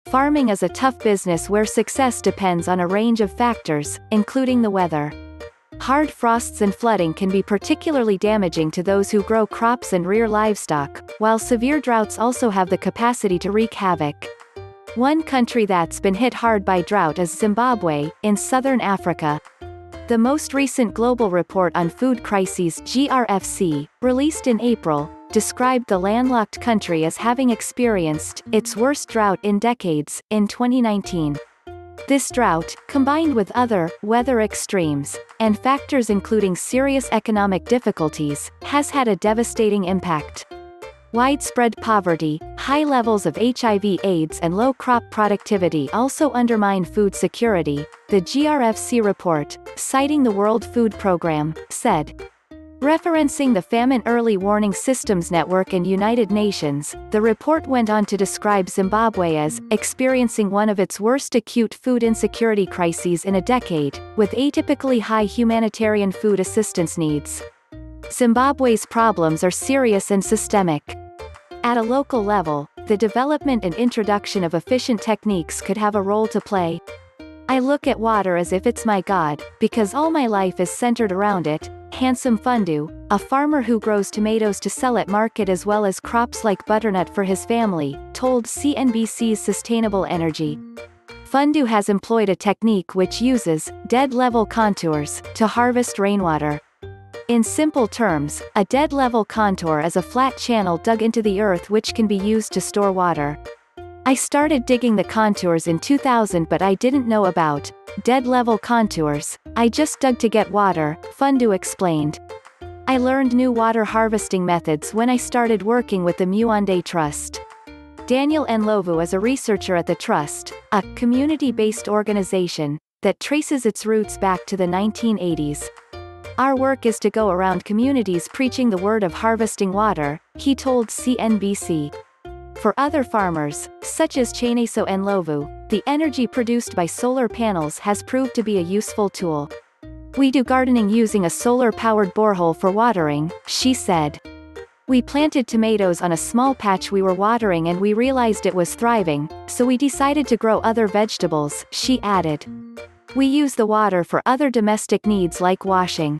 farming is a tough business where success depends on a range of factors, including the weather. Hard frosts and flooding can be particularly damaging to those who grow crops and rear livestock, while severe droughts also have the capacity to wreak havoc. One country that's been hit hard by drought is Zimbabwe, in southern Africa. The most recent global report on food crises (GRFC), released in April, described the landlocked country as having experienced its worst drought in decades, in 2019. This drought, combined with other weather extremes, and factors including serious economic difficulties, has had a devastating impact. Widespread poverty, high levels of HIV/AIDS and low crop productivity also undermine food security, the GRFC report, citing the World Food Programme, said. Referencing the Famine Early Warning Systems Network and United Nations, the report went on to describe Zimbabwe as experiencing one of its worst acute food insecurity crises in a decade, with atypically high humanitarian food assistance needs. Zimbabwe's problems are serious and systemic. At a local level, the development and introduction of efficient techniques could have a role to play. I look at water as if it's my god, because all my life is centered around it, Handsome Fundu, a farmer who grows tomatoes to sell at market as well as crops like butternut for his family, told CNBC's Sustainable Energy. Fundu has employed a technique which uses dead-level contours to harvest rainwater. In simple terms, a dead-level contour is a flat channel dug into the earth which can be used to store water. I started digging the contours in 2000 but I didn't know about dead-level contours, I just dug to get water, Fundu explained. I learned new water harvesting methods when I started working with the Muonde Trust. Daniel Ndlovu is a researcher at the Trust, a community-based organization that traces its roots back to the 1980s. Our work is to go around communities preaching the word of harvesting water, he told CNBC. For other farmers, such as Cheneso Ndlovu, the energy produced by solar panels has proved to be a useful tool. We do gardening using a solar-powered borehole for watering, she said. We planted tomatoes on a small patch we were watering and we realized it was thriving, so we decided to grow other vegetables, she added. We use the water for other domestic needs like washing.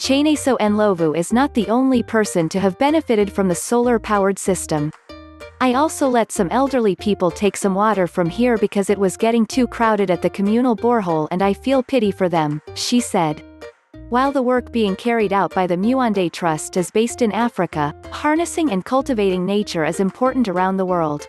Cheneso Ndlovu is not the only person to have benefited from the solar-powered system. I also let some elderly people take some water from here because it was getting too crowded at the communal borehole and I feel pity for them, she said. While the work being carried out by the Muonde Trust is based in Africa, harnessing and cultivating nature is important around the world.